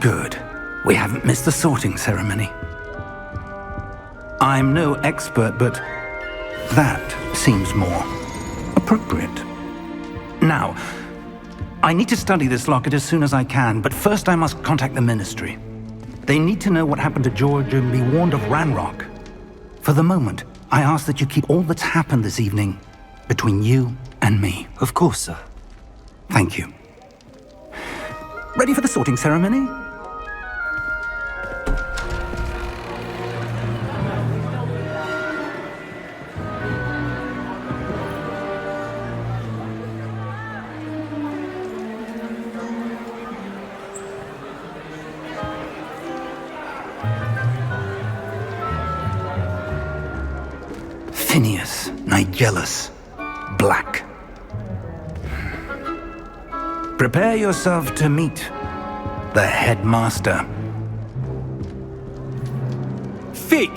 Good. We haven't missed the sorting ceremony. I'm no expert, but that seems more appropriate. Now, I need to study this locket as soon as I can, but first I must contact the Ministry. They need to know what happened to George and be warned of Ranrock. For the moment, I ask that you keep all that's happened this evening between you and me. Of course, sir. Thank you. Ready for the sorting ceremony? Phineas, Nigellus, Black. Prepare yourself to meet the headmaster. Fig,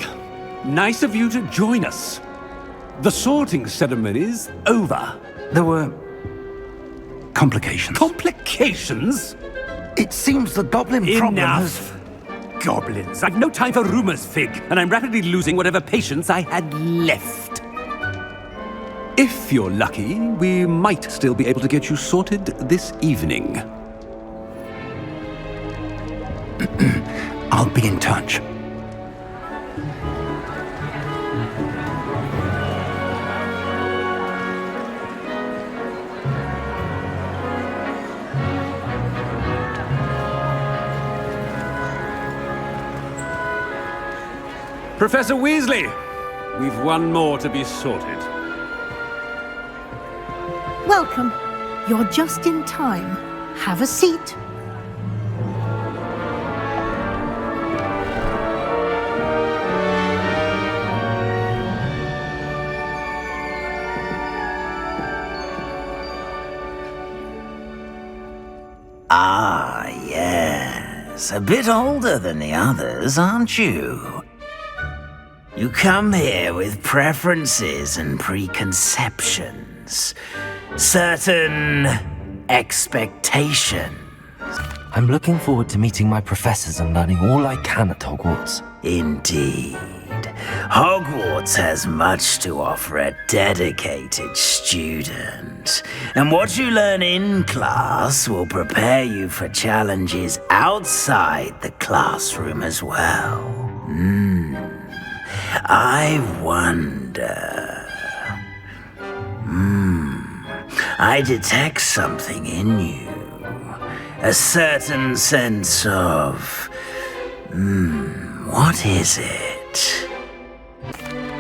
nice of you to join us. The sorting ceremony's over. There were complications. Complications? It seems the goblin problem has... Enough! Goblins. I've no time for rumors, Fig, and I'm rapidly losing whatever patience I had left. If you're lucky, we might still be able to get you sorted this evening. I'll be in touch. Professor Weasley, we've one more to be sorted. Welcome. You're just in time. Have a seat. Ah, yes. A bit older than the others, aren't you? You come here with preferences and preconceptions. Certain expectations. I'm looking forward to meeting my professors and learning all I can at Hogwarts. Indeed. Hogwarts has much to offer a dedicated student. And what you learn in class will prepare you for challenges outside the classroom as well. I wonder... I detect something in you. A certain sense of... what is it?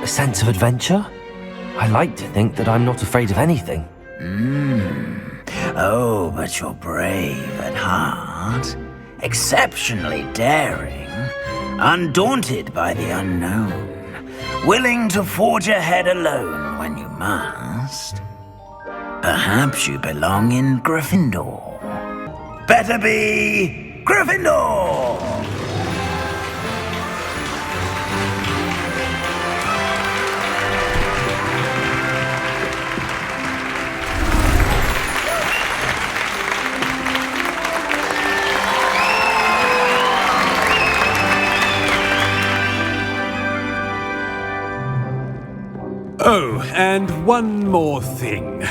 A sense of adventure? I like to think that I'm not afraid of anything. Oh, but you're brave at heart. Exceptionally daring. Undaunted by the unknown. Willing to forge ahead alone when you must. Perhaps you belong in Gryffindor. Better be Gryffindor! Oh, and one more thing.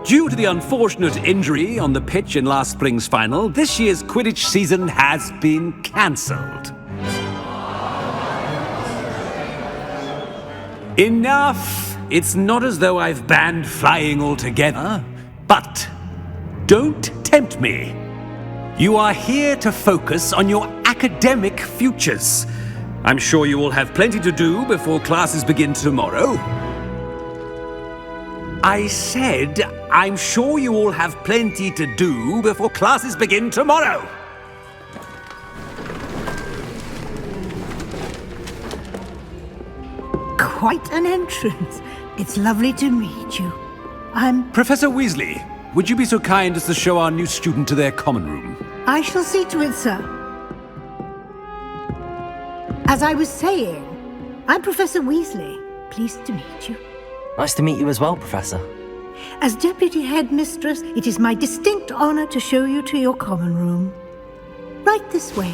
Due to the unfortunate injury on the pitch in last spring's final, this year's Quidditch season has been cancelled. Enough! It's not as though I've banned flying altogether, but don't tempt me. You are here to focus on your academic futures. I'm sure you will have plenty to do before classes begin tomorrow. I said, I'm sure you all have plenty to do before classes begin tomorrow. Quite an entrance. It's lovely to meet you. I'm... Professor Weasley, would you be so kind as to show our new student to their common room? I shall see to it, sir. As I was saying, I'm Professor Weasley. Pleased to meet you. Nice to meet you as well, Professor. As Deputy Headmistress, it is my distinct honor to show you to your common room. Right this way.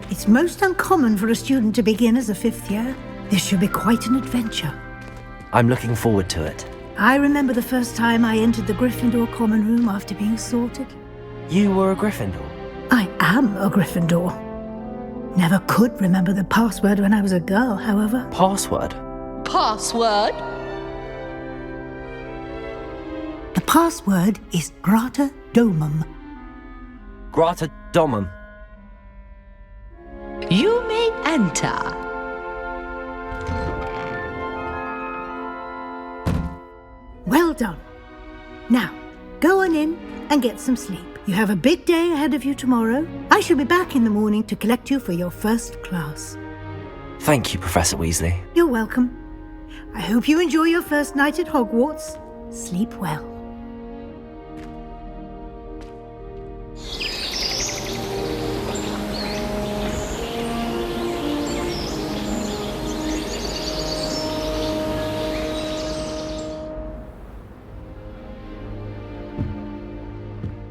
It's most uncommon for a student to begin as a 5th year. This should be quite an adventure. I'm looking forward to it. I remember the first time I entered the Gryffindor common room after being sorted. You were a Gryffindor? I am a Gryffindor. Never could remember the password when I was a girl, however. Password? Password? The password is Grata Domum. Grata Domum. You may enter. Well done. Now, go on in and get some sleep. You have a big day ahead of you tomorrow. I shall be back in the morning to collect you for your first class. Thank you, Professor Weasley. You're welcome. I hope you enjoy your first night at Hogwarts. Sleep well.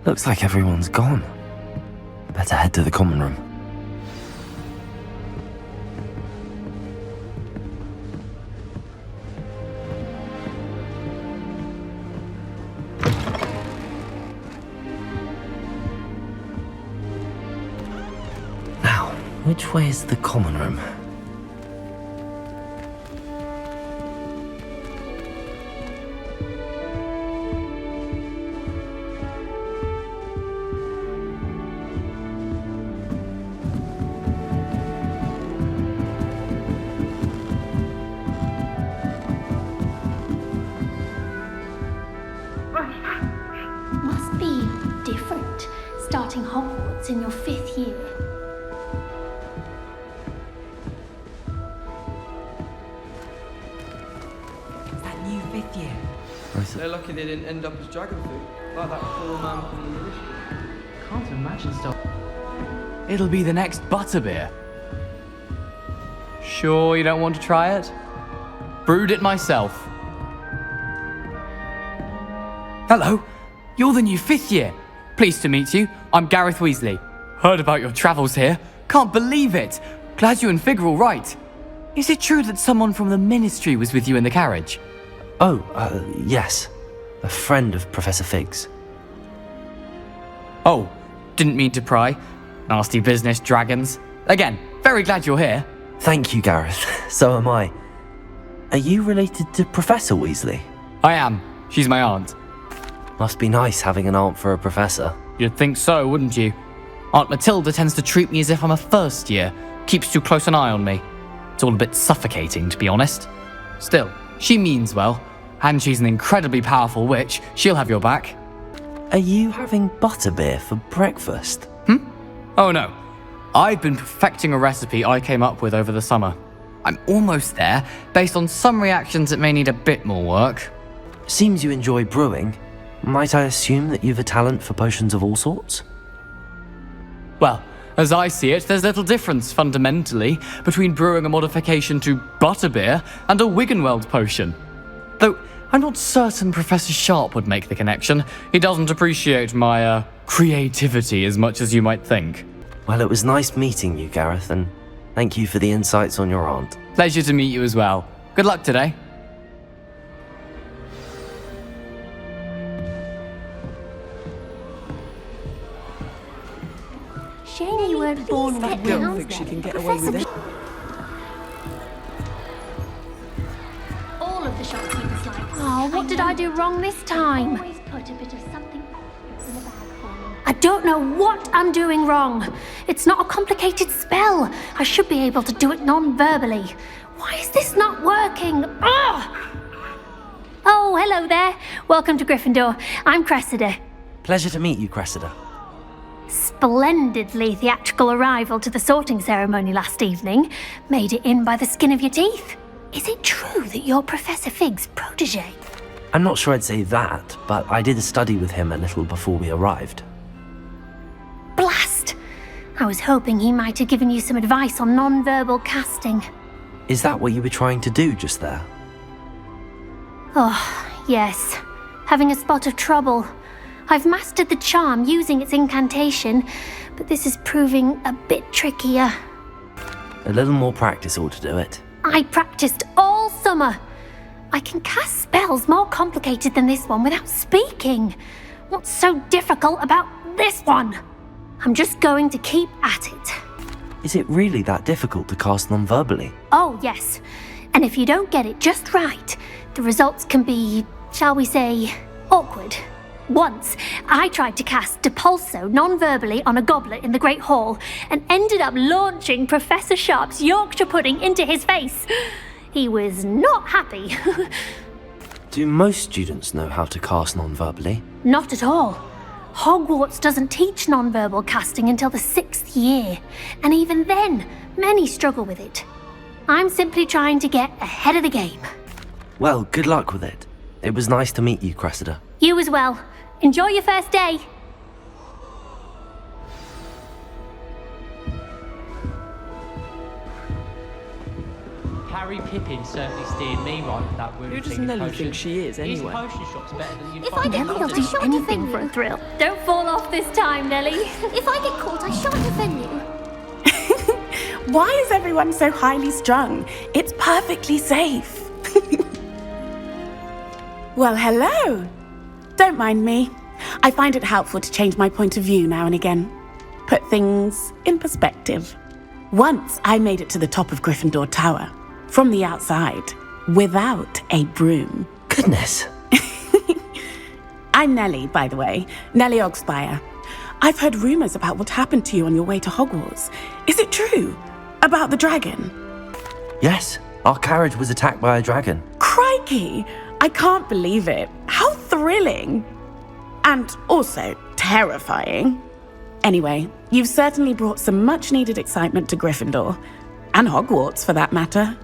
Looks like everyone's gone. Better head to the common room. Now, which way is the common room? Must be different, starting Hogwarts in your 5th year. That new 5th year. They're lucky they didn't end up as dragon food, like that poor man from the Wizardry. Can't imagine stuff. It'll be the next butterbeer. Sure you don't want to try it? Brewed it myself. Hello, you're the new 5th year. Pleased to meet you. I'm Gareth Weasley. Heard about your travels here. Can't believe it. Glad you and Fig are all right. Is it true that someone from the Ministry was with you in the carriage? Oh, yes. A friend of Professor Fig's. Oh, didn't mean to pry. Nasty business, dragons. Again, very glad you're here. Thank you, Gareth. So am I. Are you related to Professor Weasley? I am. She's my aunt. Must be nice having an aunt for a professor. You'd think so, wouldn't you? Aunt Matilda tends to treat me as if I'm a first year. Keeps too close an eye on me. It's all a bit suffocating, to be honest. Still, she means well. And she's an incredibly powerful witch. She'll have your back. Are you having butterbeer for breakfast? Oh no. I've been perfecting a recipe I came up with over the summer. I'm almost there. Based on some reactions, it may need a bit more work. Seems you enjoy brewing. Might I assume that you've a talent for potions of all sorts? Well, as I see it, there's little difference, fundamentally, between brewing a modification to butterbeer and a Wiggenweld potion. Though, I'm not certain Professor Sharp would make the connection. He doesn't appreciate my, creativity as much as you might think. Well, it was nice meeting you, Gareth, and thank you for the insights on your aunt. Pleasure to meet you as well. Good luck today. Shame you weren't born with Don't hounds think she then. can get away with it. All of the shopkeepers like. Oh, what did I do wrong this time? Always put a bit of something in the bag for me. I don't know what I'm doing wrong. It's not a complicated spell. I should be able to do it non-verbally. Why is this not working? Ah! Oh, hello there. Welcome to Gryffindor. I'm Cressida. Pleasure to meet you, Cressida. Splendidly theatrical arrival to the sorting ceremony last evening. Made it in by the skin of your teeth. Is it true that you're Professor Fig's protege? I'm not sure I'd say that, but I did a study with him a little before we arrived. Blast! I was hoping he might have given you some advice on non-verbal casting. Is that what you were trying to do just there? Oh, yes. having a spot of trouble. I've mastered the charm using its incantation, but this is proving a bit trickier. A little more practice ought to do it. I practiced all summer. I can cast spells more complicated than this one without speaking. What's so difficult about this one? I'm just going to keep at it. Is it really that difficult to cast non-verbally? Oh, yes. And if you don't get it just right, the results can be, shall we say, awkward. Once, I tried to cast Depulso non-verbally on a goblet in the Great Hall and ended up launching Professor Sharp's Yorkshire pudding into his face. He was not happy. Do most students know how to cast non-verbally? Not at all. Hogwarts doesn't teach non-verbal casting until the 6th year, and even then, many struggle with it. I'm simply trying to get ahead of the game. Well, good luck with it. It was nice to meet you, Cressida. You as well. Enjoy your first day. Harry Pippin certainly steered me right with that wound. Who does Nelly think she is, anyway? His potion shop's better than you'd If find I in get caught, London. I shot anything for a thrill. Don't fall off this time, Nelly. If I get caught, I shan't offend you. Why is everyone so highly strung? It's perfectly safe. Well, hello. Don't mind me. I find it helpful to change my point of view now and again. Put things in perspective. Once I made it to the top of Gryffindor Tower, from the outside, without a broom. Goodness. I'm Nellie, by the way. Nellie Ogspire. I've heard rumours about what happened to you on your way to Hogwarts. Is it true? About the dragon? Yes, our carriage was attacked by a dragon. Crikey! I can't believe it. How thrilling! And also terrifying. Anyway, you've certainly brought some much-needed excitement to Gryffindor. And Hogwarts, for that matter.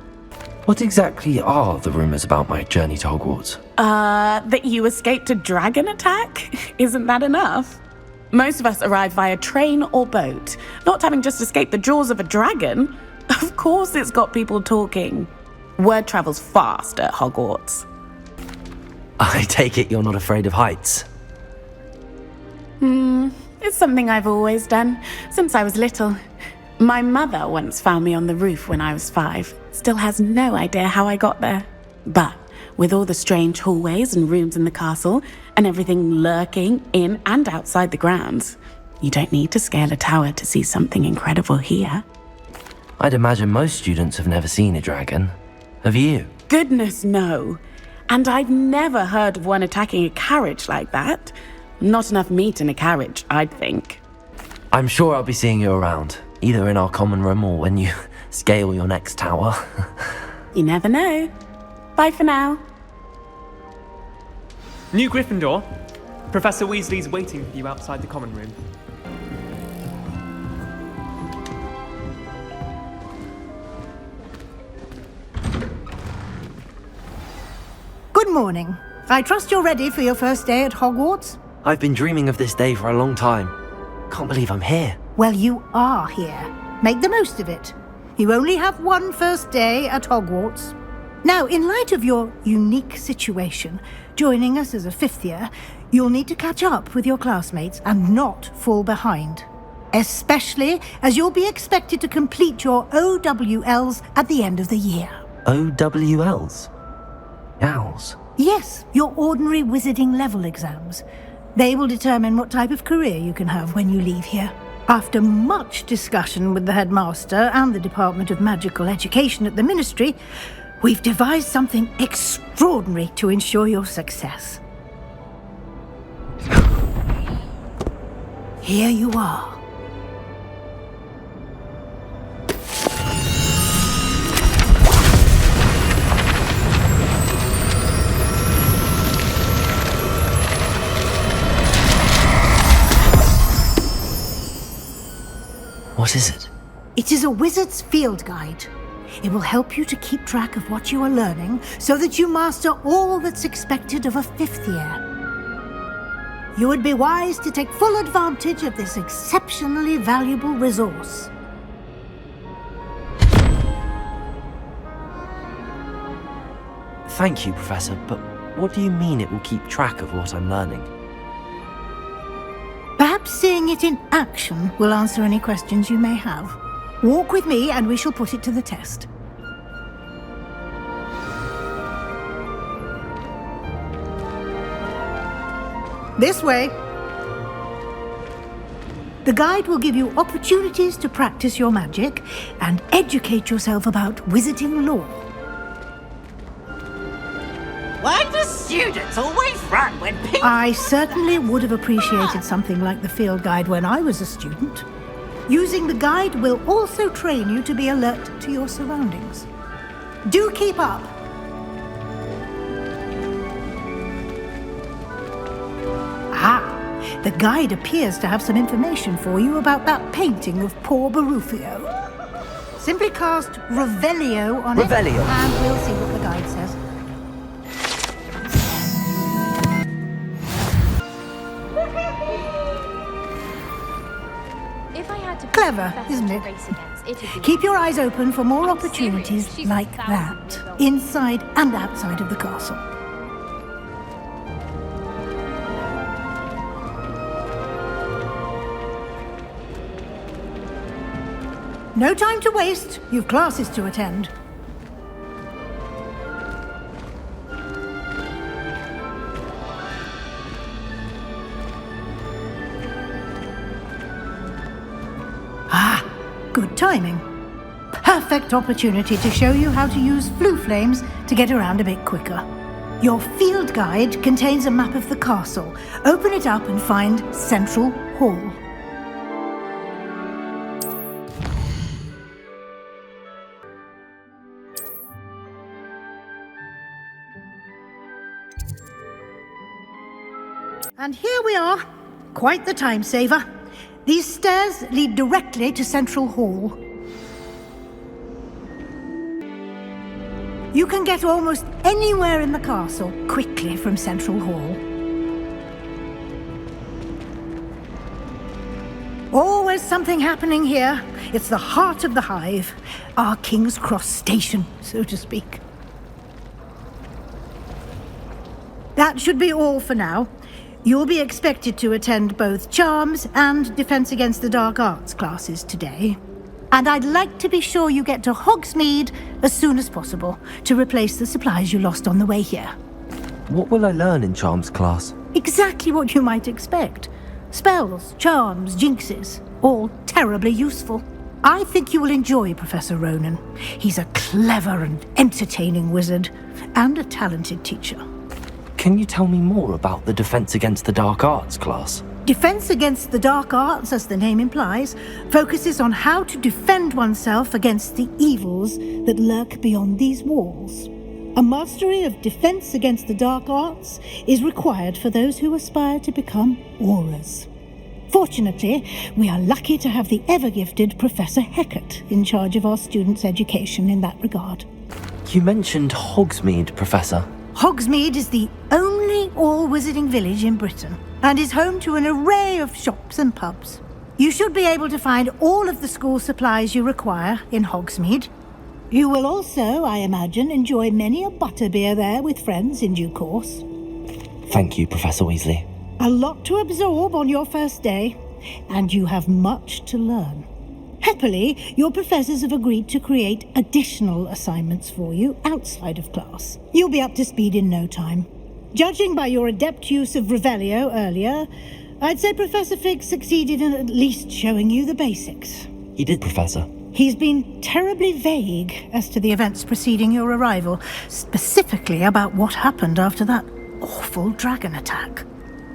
What exactly are the rumours about my journey to Hogwarts? That you escaped a dragon attack? Isn't that enough? Most of us arrive via train or boat, not having just escaped the jaws of a dragon. Of course it's got people talking. Word travels fast at Hogwarts. I take it you're not afraid of heights? It's something I've always done, since I was little. My mother once found me on the roof when I was 5. Still has no idea how I got there. But with all the strange hallways and rooms in the castle, and everything lurking in and outside the grounds, you don't need to scale a tower to see something incredible here. I'd imagine most students have never seen a dragon. Have you? Goodness, no. And I've never heard of one attacking a carriage like that. Not enough meat in a carriage, I'd think. I'm sure I'll be seeing you around, either in our common room or when you scale your next tower. You never know. Bye for now. New Gryffindor. Professor Weasley's waiting for you outside the common room. Good morning. I trust you're ready for your first day at Hogwarts? I've been dreaming of this day for a long time. Can't believe I'm here. Well, you are here. Make the most of it. You only have one first day at Hogwarts. Now, in light of your unique situation, joining us as a 5th year, you'll need to catch up with your classmates and not fall behind. Especially as you'll be expected to complete your OWLs at the end of the year. OWLs? Owls? Yes, your ordinary wizarding level exams. They will determine what type of career you can have when you leave here. After much discussion with the headmaster and the Department of Magical Education at the Ministry, we've devised something extraordinary to ensure your success. Here you are. What is it? It is a wizard's field guide. It will help you to keep track of what you are learning so that you master all that's expected of a 5th year. You would be wise to take full advantage of this exceptionally valuable resource. Thank you, Professor, but What do you mean it will keep track of what I'm learning? Perhaps seeing it in action will answer any questions you may have. Walk with me and we shall put it to the test. This way. The guide will give you opportunities to practice your magic and educate yourself about wizarding lore. Why do students always run when people... I certainly would have appreciated something like the field guide when I was a student. Using the guide will also train you to be alert to your surroundings. Do keep up! The guide appears to have some information for you about that painting of poor Barufio. Simply cast Revelio on it, and we'll see what the guide says. Clever, isn't it? Keep your eyes open for more opportunities like that, inside and outside of the castle. No time to waste. You've classes to attend. Good timing. Perfect opportunity to show you how to use flue flames to get around a bit quicker. Your field guide contains a map of the castle. Open it up and find Central Hall. And here we are. Quite the time saver. These stairs lead directly to Central Hall. You can get almost anywhere in the castle quickly from Central Hall. Always something happening here. It's the heart of the hive, our King's Cross station, so to speak. That should be all for now. You'll be expected to attend both Charms and Defense Against the Dark Arts classes today. And I'd like to be sure you get to Hogsmeade as soon as possible to replace the supplies you lost on the way here. What will I learn in Charms class? Exactly what you might expect. Spells, charms, jinxes, all terribly useful. I think you will enjoy Professor Ronan. He's a clever and entertaining wizard, and a talented teacher. Can you tell me more about the Defense Against the Dark Arts class? Defense Against the Dark Arts, as the name implies, focuses on how to defend oneself against the evils that lurk beyond these walls. A mastery of Defense Against the Dark Arts is required for those who aspire to become auras. Fortunately, we are lucky to have the ever-gifted Professor Heckert in charge of our students' education in that regard. You mentioned Hogsmeade, Professor. Hogsmeade is the only all-wizarding village in Britain and is home to an array of shops and pubs. You should be able to find all of the school supplies you require in Hogsmeade. You will also, I imagine, enjoy many a butterbeer there with friends in due course. Thank you, Professor Weasley. A lot to absorb on your first day, and you have much to learn. Happily, your professors have agreed to create additional assignments for you outside of class. You'll be up to speed in no time. Judging by your adept use of Revelio earlier, I'd say Professor Fig succeeded in at least showing you the basics. He did, Professor. He's been terribly vague as to the events preceding your arrival, specifically about what happened after that awful dragon attack.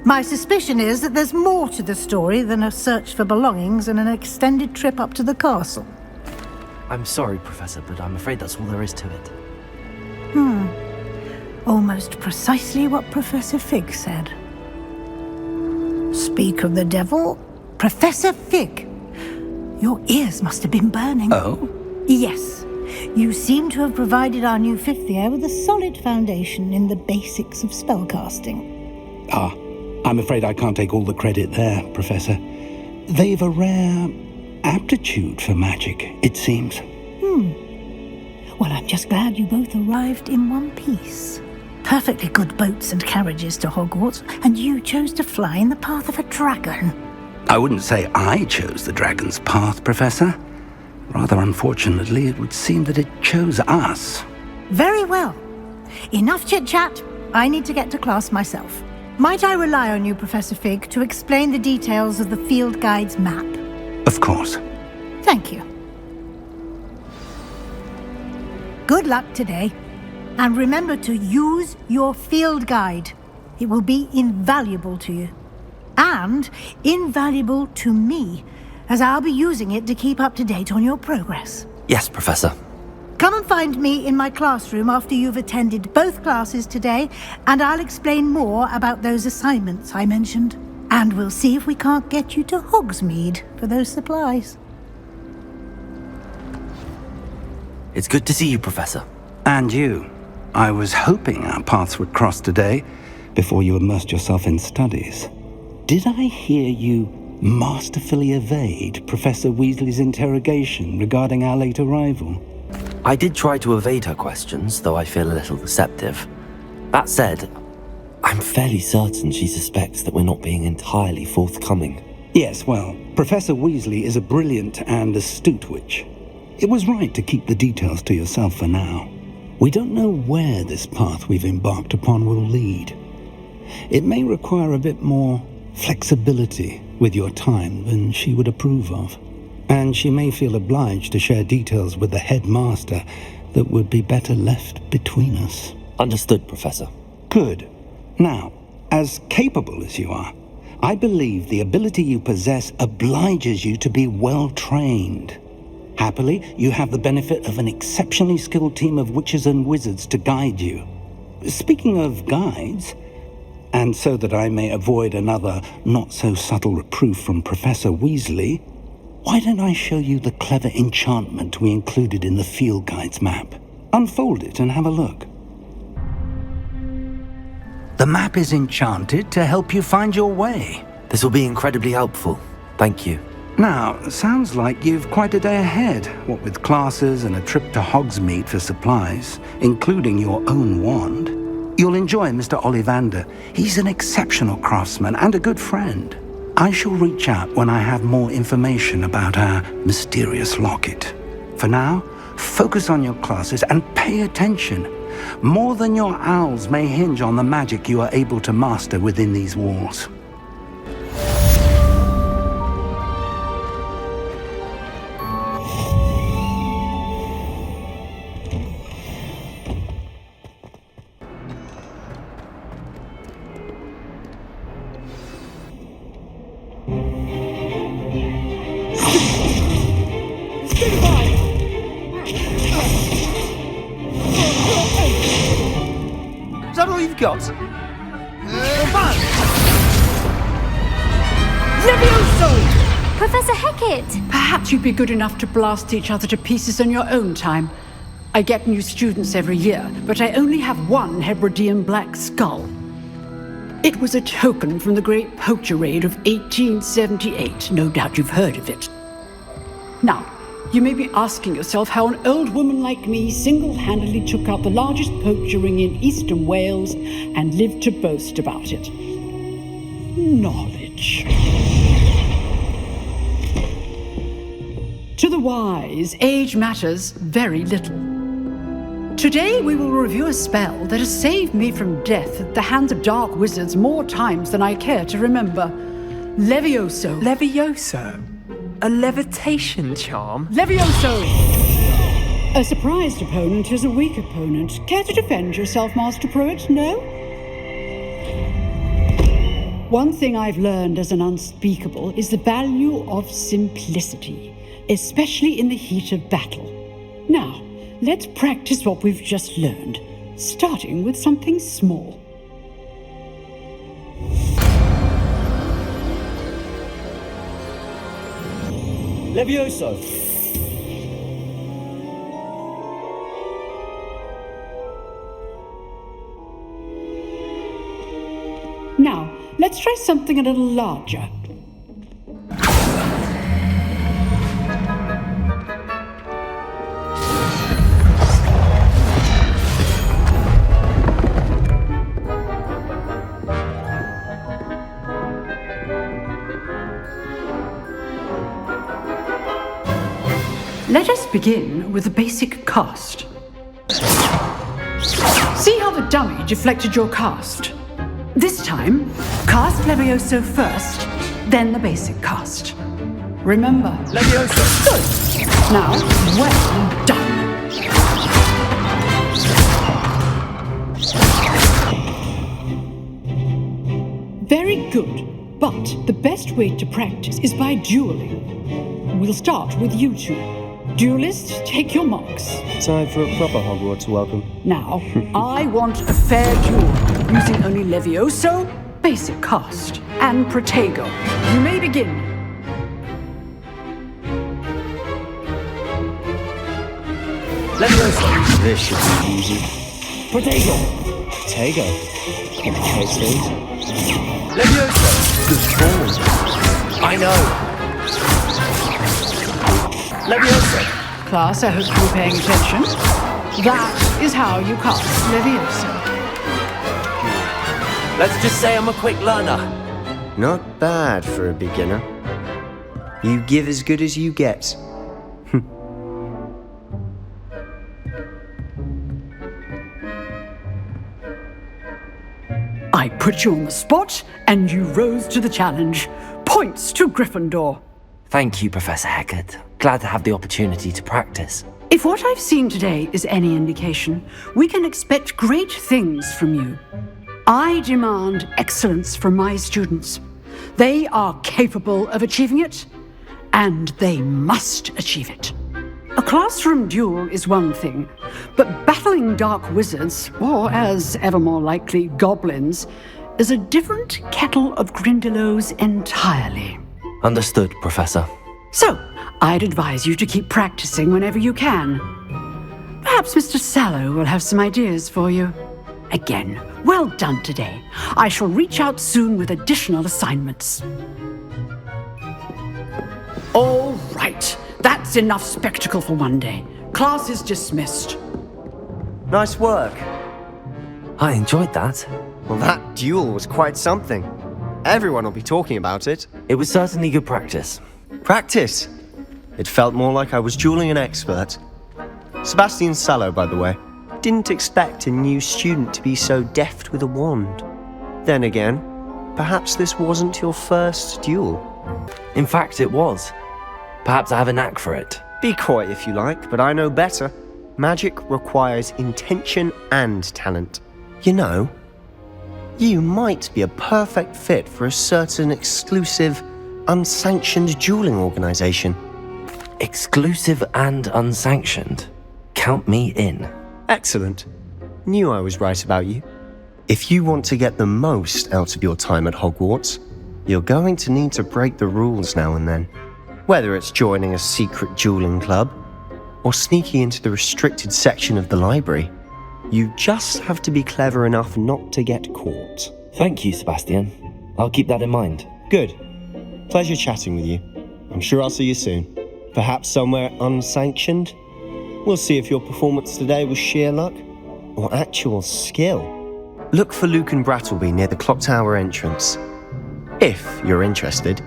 My suspicion is that there's more to the story than a search for belongings and an extended trip up to the castle. I'm sorry, Professor, but I'm afraid that's all there is to it. Almost precisely what Professor Fig said. Speak of the devil, Professor Fig. Your ears must have been burning. Oh? Yes. You seem to have provided our new fifth year with a solid foundation in the basics of spellcasting. I'm afraid I can't take all the credit there, Professor. They've a rare aptitude for magic, it seems. Well, I'm just glad you both arrived in one piece. perfectly good boats and carriages to Hogwarts, and you chose to fly in the path of a dragon. I wouldn't say I chose the dragon's path, Professor. Rather unfortunately, it would seem that it chose us. Very well. Enough chit-chat. I need to get to class myself. Might I rely on you, Professor Fig, to explain the details of the field guide's map? Of course. Thank you. Good luck today. And remember to use your field guide. It will be invaluable to you. And invaluable to me, as I'll be using it to keep up to date on your progress. Yes, Professor. Come and find me in my classroom after you've attended both classes today, and I'll explain more about those assignments I mentioned. And we'll see if we can't get you to Hogsmeade for those supplies. It's good to see you, Professor. And you. I was hoping our paths would cross today, before you immersed yourself in studies. Did I hear you masterfully evade Professor Weasley's interrogation regarding our late arrival? I did try to evade her questions, though I feel a little deceptive. That said, I'm fairly certain she suspects that we're not being entirely forthcoming. Yes, well, Professor Weasley is a brilliant and astute witch. It was right to keep the details to yourself for now. We don't know where this path we've embarked upon will lead. It may require a bit more flexibility with your time than she would approve of. And she may feel obliged to share details with the headmaster that would be better left between us. Understood, Professor. Good. Now, as capable as you are, I believe the ability you possess obliges you to be well trained. Happily, you have the benefit of an exceptionally skilled team of witches and wizards to guide you. Speaking of guides, and so that I may avoid another not-so-subtle reproof from Professor Weasley, why don't I show you the clever enchantment we included in the field guide's map? Unfold it and have a look. The map is enchanted to help you find your way. This will be incredibly helpful. Thank you. Now, sounds like you've quite a day ahead, what with classes and a trip to Hogsmeade for supplies, including your own wand. You'll enjoy Mr. Ollivander. He's an exceptional craftsman and a good friend. I shall reach out when I have more information about our mysterious locket. For now, focus on your classes and pay attention. More than your owls may hinge on the magic you are able to master within these walls. Is that all you've got? Levioso! Professor Hecat! Perhaps you'd be good enough to blast each other to pieces in your own time. I get new students every year, but I only have one Hebridean black skull. It was a token from the Great Poacher Raid of 1878. No doubt you've heard of it. Now, you may be asking yourself how an old woman like me single-handedly took out the largest poacher ring in eastern Wales and lived to boast about it. Knowledge. To the wise, age matters very little. Today we will review a spell that has saved me from death at the hands of dark wizards more times than I care to remember. Levioso. Levioso? A levitation charm? Levioso! A surprised opponent is a weak opponent. Care to defend yourself, Master Pruitt? No? One thing I've learned as an unspeakable is the value of simplicity, especially in the heat of battle. Now, let's practice what we've just learned, starting with something small. Levioso! Now, let's try something a little larger. Let us begin with the basic cast. See how the dummy deflected your cast? This time, cast Levioso first, then the basic cast. Remember, Levioso! Good. Now, well done. Very good, but the best way to practice is by dueling. We'll start with you two. Duelists, take your marks. Time for a proper Hogwarts welcome. Now, I want a fair duel, using only Levioso, basic cast, and Protego. You may begin. Levioso! This should be easy. Protego! Protego. Complicate things. Levioso! Good ball. I know! Levioso! Class, I hope you were paying attention. That is how you cast Levioso. Let's just say I'm a quick learner. Not bad for a beginner. You give as good as you get. I put you on the spot, and you rose to the challenge. Points to Gryffindor. Thank you, Professor Hecat. Glad to have the opportunity to practice. If what I've seen today is any indication, we can expect great things from you. I demand excellence from my students. They are capable of achieving it, and they must achieve it. A classroom duel is one thing, but battling dark wizards, or as ever more likely, goblins, is a different kettle of Grindylows entirely. Understood, Professor. So, I'd advise you to keep practicing whenever you can. Perhaps Mr. Sallow will have some ideas for you. Again, well done today. I shall reach out soon with additional assignments. All right, that's enough spectacle for one day. Class is dismissed. Nice work. I enjoyed that. Well, that duel was quite something. Everyone will be talking about it. It was certainly good practice. Practice? It felt more like I was dueling an expert. Sebastian Sallow, by the way. Didn't expect a new student to be so deft with a wand. Then again, perhaps this wasn't your first duel. In fact, it was. Perhaps I have a knack for it. Be coy if you like, but I know better. Magic requires intention and talent. You know, you might be a perfect fit for a certain exclusive, unsanctioned dueling organization. Exclusive and unsanctioned? Count me in. Excellent. Knew I was right about you. If you want to get the most out of your time at Hogwarts, you're going to need to break the rules now and then. Whether it's joining a secret dueling club, or sneaking into the restricted section of the library, you just have to be clever enough not to get caught. Thank you, Sebastian. I'll keep that in mind. Good. Pleasure chatting with you. I'm sure I'll see you soon. Perhaps somewhere unsanctioned? We'll see if your performance today was sheer luck or actual skill. Look for Luke and Brattleby near the clock tower entrance. If you're interested.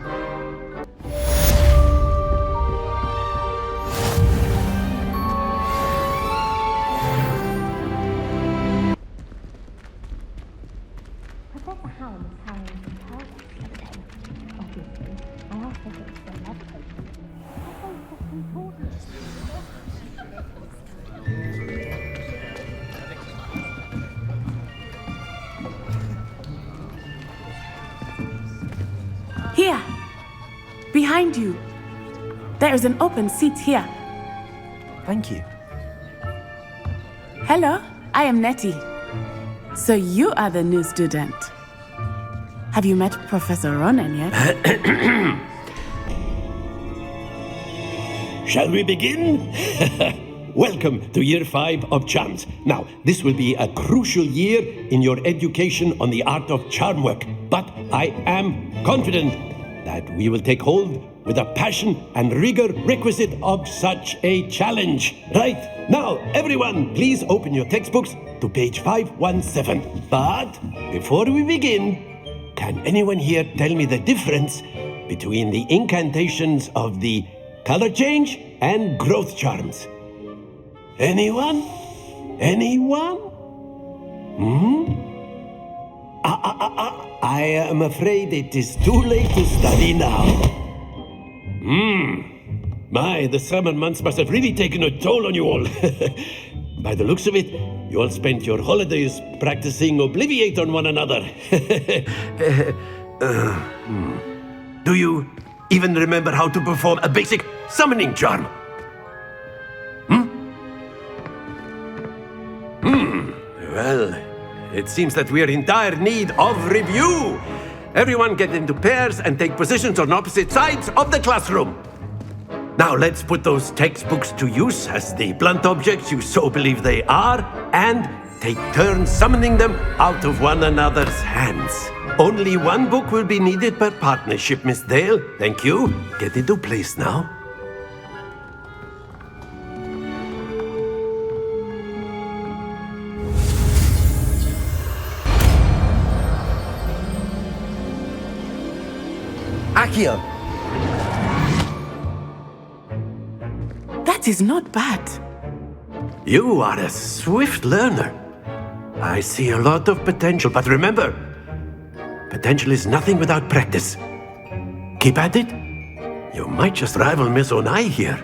Here, behind you. There is an open seat here. Thank you. Hello, I am Nettie. So you are the new student. Have you met Professor Ronan yet? Shall we begin? Welcome to Year 5 of Charms. Now, this will be a crucial year in your education on the art of charm work, but I am confident that we will take hold with the passion and rigor requisite of such a challenge. Right, now, everyone, please open your textbooks to page 517. But before we begin, can anyone here tell me the difference between the incantations of the color change and growth charms. Anyone? Anyone? I am afraid it is too late to study now. My, the summer months must have really taken a toll on you all. By the looks of it, you all spent your holidays practicing Obliviate on one another. Do you even remember how to perform a basic summoning charm? Well, it seems that we are in dire need of review. Everyone get into pairs and take positions on opposite sides of the classroom. Now let's put those textbooks to use as the blunt objects you so believe they are, and take turns summoning them out of one another's hands. Only one book will be needed per partnership, Miss Dale. Thank you. Get into place now. Accio! That is not bad. You are a swift learner. I see a lot of potential, but remember, potential is nothing without practice. Keep at it. You might just rival Miss Onai here.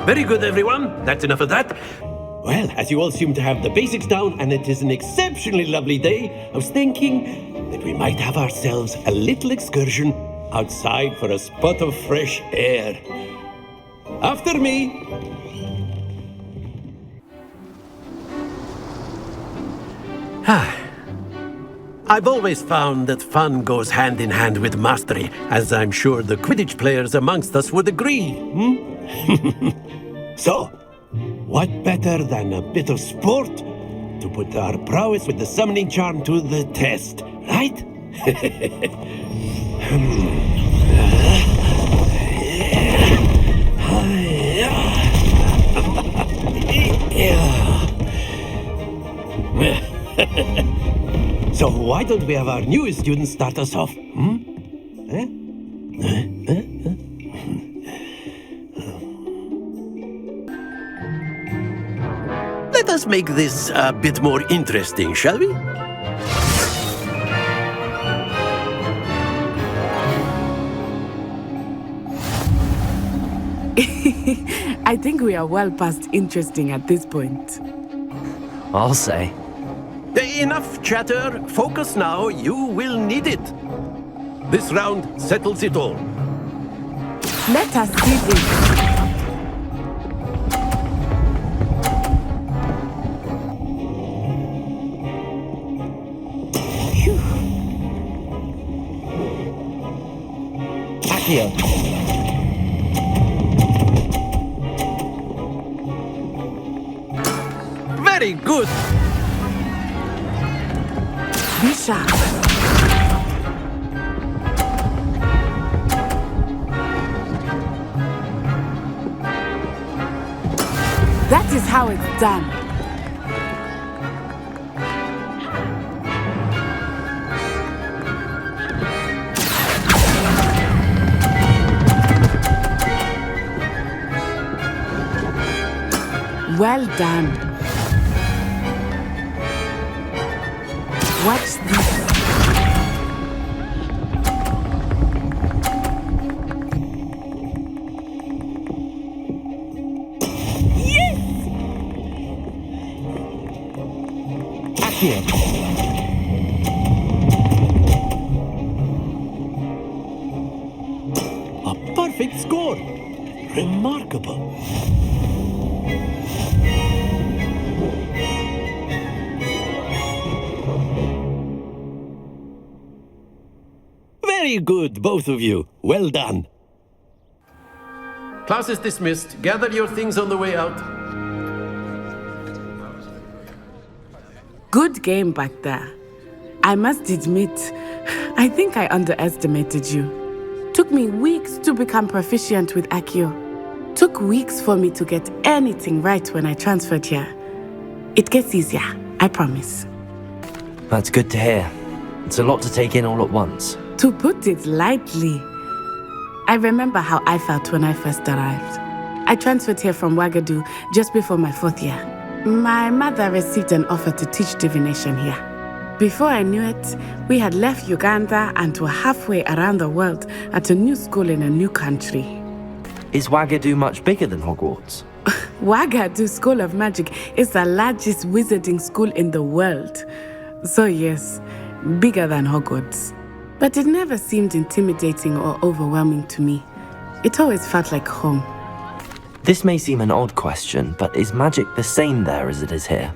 Very good, everyone. That's enough of that. Well, as you all seem to have the basics down, and it is an exceptionally lovely day, I was thinking that we might have ourselves a little excursion outside for a spot of fresh air. After me. I've always found that fun goes hand in hand with mastery, as I'm sure the Quidditch players amongst us would agree. So, what better than a bit of sport to put our prowess with the summoning charm to the test, right? So why don't we have our newest student start us off? Let us make this a bit more interesting, shall we? I think we are well past interesting at this point. I'll say. Enough chatter. Focus now. You will need it. This round settles it all. Let us see this. Accio. Very good. Be sharp. That is how it's done. Well done. Watch this. Yes! Accio. A perfect score. Remarkable. Very good, both of you. Well done. Class is dismissed. Gather your things on the way out. Good game back there. I must admit, I think I underestimated you. Took me weeks to become proficient with Accio. Took weeks for me to get anything right when I transferred here. It gets easier, I promise. That's good to hear. It's a lot to take in all at once. To put it lightly, I remember how I felt when I first arrived. I transferred here from Wagadu just before my 4th year. My mother received an offer to teach divination here. Before I knew it, we had left Uganda and were halfway around the world at a new school in a new country. Is Wagadu much bigger than Hogwarts? Wagadu School of Magic is the largest wizarding school in the world. So yes, bigger than Hogwarts. But it never seemed intimidating or overwhelming to me. It always felt like home. This may seem an odd question, but is magic the same there as it is here?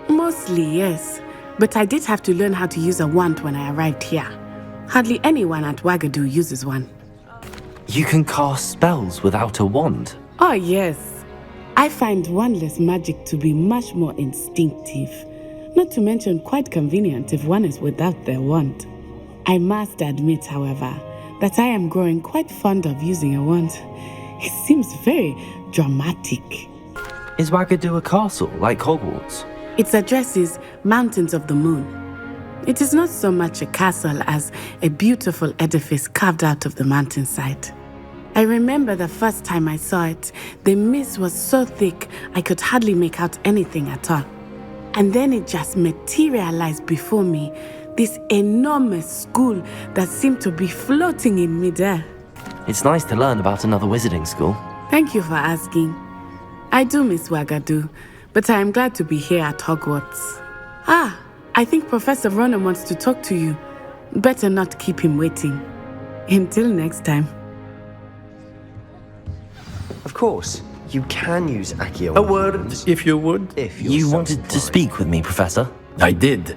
Mostly, yes. But I did have to learn how to use a wand when I arrived here. Hardly anyone at Wagadu uses one. You can cast spells without a wand? Oh, yes. I find wandless magic to be much more instinctive. Not to mention quite convenient if one is without their wand. I must admit, however, that I am growing quite fond of using a wand. It seems very dramatic. Is Wagadu a castle like Hogwarts? Its address is Mountains of the Moon. It is not so much a castle as a beautiful edifice carved out of the mountainside. I remember the first time I saw it, the mist was so thick I could hardly make out anything at all. And then it just materialized before me, this enormous school that seemed to be floating in midair. It's nice to learn about another wizarding school. Thank you for asking. I do miss Wagadu, but I am glad to be here at Hogwarts. I think Professor Ronan wants to talk to you. Better not keep him waiting. Until next time. Of course, you can use Accio. A word, if you would. If you're You so wanted to inclined. speak with me, Professor? I did.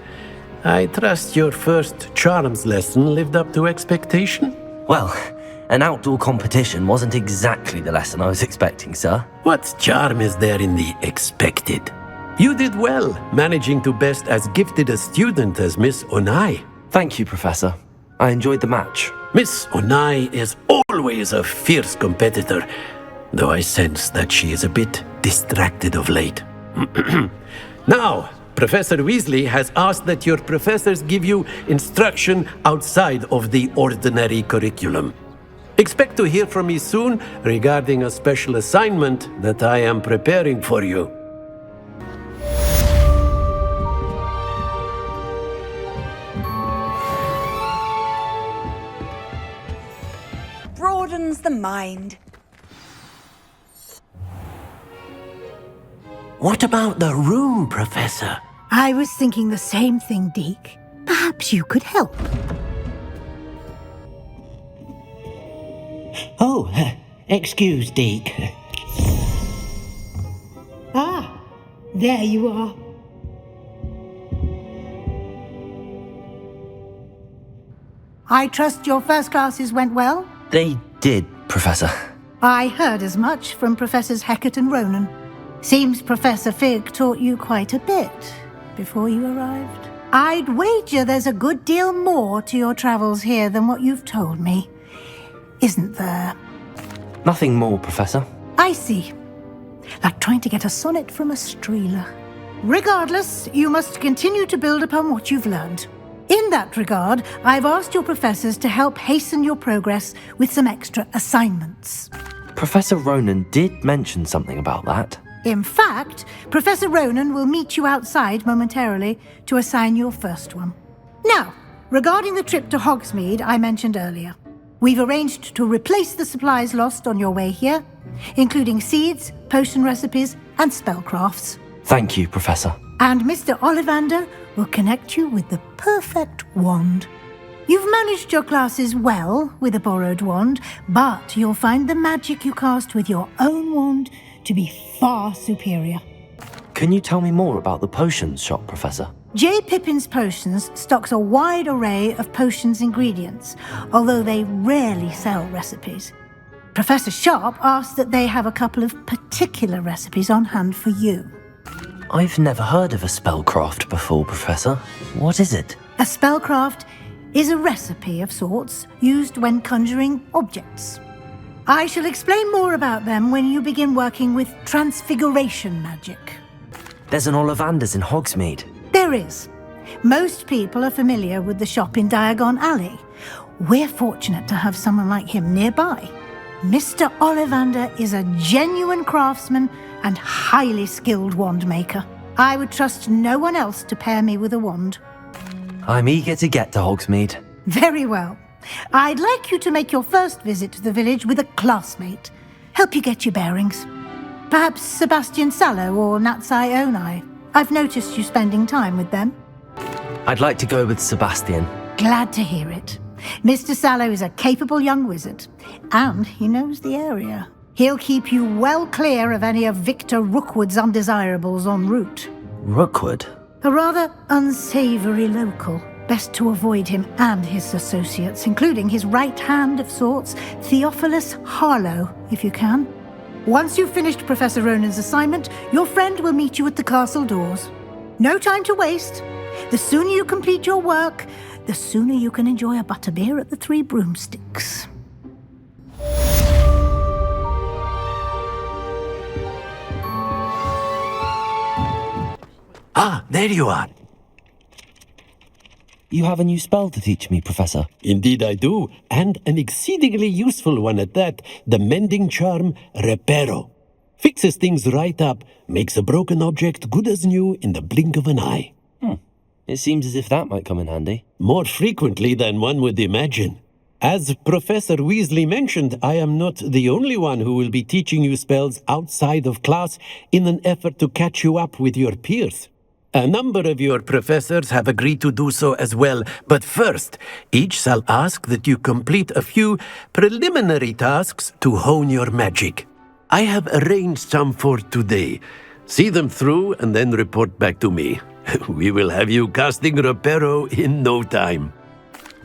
I trust your first charms lesson lived up to expectation? Well, an outdoor competition wasn't exactly the lesson I was expecting, sir. What charm is there in the expected? You did well, managing to best as gifted a student as Miss Onai. Thank you, Professor. I enjoyed the match. Miss Onai is always a fierce competitor, though I sense that she is a bit distracted of late. Now, Professor Weasley has asked that your professors give you instruction outside of the ordinary curriculum. Expect to hear from me soon regarding a special assignment that I am preparing for you. Broadens the mind. What about the room, Professor? I was thinking the same thing, Deke. Perhaps you could help. Oh, excuse, Deke. There you are. I trust your first classes went well? They did, Professor. I heard as much from Professors Hecat and Ronan. Seems Professor Fig taught you quite a bit before you arrived. I'd wager there's a good deal more to your travels here than what you've told me. Isn't there? Nothing more, Professor. I see. Like trying to get a sonnet from a streeler. Regardless, you must continue to build upon what you've learned. In that regard, I've asked your professors to help hasten your progress with some extra assignments. Professor Ronan did mention something about that. In fact, Professor Ronan will meet you outside momentarily to assign your first one. Now, regarding the trip to Hogsmeade I mentioned earlier, we've arranged to replace the supplies lost on your way here, including seeds, potion recipes, and spellcrafts. Thank you, Professor. And Mr. Ollivander will connect you with the perfect wand. You've managed your classes well with a borrowed wand, but you'll find the magic you cast with your own wand to be far superior. Can you tell me more about the potions shop, Professor? J. Pippin's Potions stocks a wide array of potions ingredients, although they rarely sell recipes. Professor Sharp asked that they have a couple of particular recipes on hand for you. I've never heard of a spellcraft before, Professor. What is it? A spellcraft is a recipe of sorts used when conjuring objects. I shall explain more about them when you begin working with transfiguration magic. There's an Ollivander's in Hogsmeade. There is. Most people are familiar with the shop in Diagon Alley. We're fortunate to have someone like him nearby. Mr. Ollivander is a genuine craftsman and highly skilled wand maker. I would trust no one else to pair me with a wand. I'm eager to get to Hogsmeade. Very well. I'd like you to make your first visit to the village with a classmate. Help you get your bearings. Perhaps Sebastian Sallow or Natsai Onai. I've noticed you spending time with them. I'd like to go with Sebastian. Glad to hear it. Mr. Sallow is a capable young wizard, and he knows the area. He'll keep you well clear of any of Victor Rookwood's undesirables en route. Rookwood? A rather unsavory local. Best to avoid him and his associates, including his right hand of sorts, Theophilus Harlow, if you can. Once you've finished Professor Ronan's assignment, your friend will meet you at the castle doors. No time to waste. The sooner you complete your work, the sooner you can enjoy a butterbeer at the Three Broomsticks. Ah, there you are. You have a new spell to teach me, Professor. Indeed I do, and an exceedingly useful one at that. The mending charm, Reparo. Fixes things right up, makes a broken object good as new in the blink of an eye. It seems as if that might come in handy. More frequently than one would imagine. As Professor Weasley mentioned, I am not the only one who will be teaching you spells outside of class in an effort to catch you up with your peers. A number of your professors have agreed to do so as well, but first, each shall ask that you complete a few preliminary tasks to hone your magic. I have arranged some for today. See them through and then report back to me. We will have you casting Reparo in no time.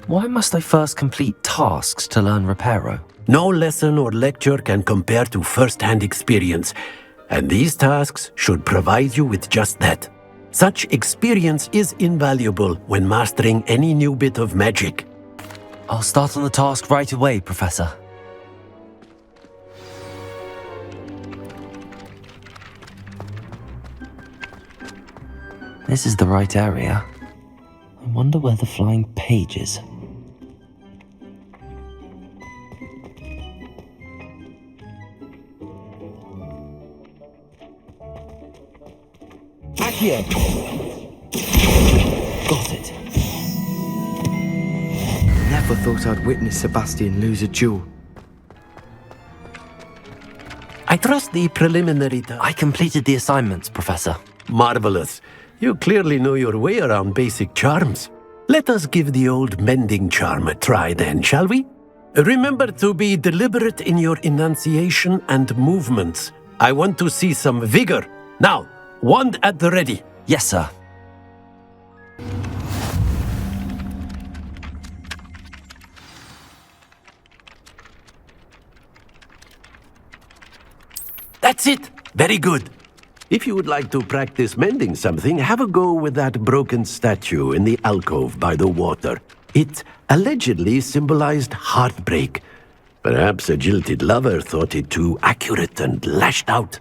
Why must I first complete tasks to learn Reparo? No lesson or lecture can compare to first-hand experience, and these tasks should provide you with just that. Such experience is invaluable when mastering any new bit of magic. I'll start on the task right away, Professor. This is the right area. I wonder where the flying page is. Accio! Got it. Never thought I'd witness Sebastian lose a duel. I trust the preliminary I completed the assignments, Professor. Marvelous. You clearly know your way around basic charms. Let us give the old mending charm a try then, shall we? Remember to be deliberate in your enunciation and movements. I want to see some vigor. Now, wand at the ready. Yes, sir. That's it. Very good. If you would like to practice mending something, have a go with that broken statue in the alcove by the water. It allegedly symbolized heartbreak. Perhaps a jilted lover thought it too accurate and lashed out.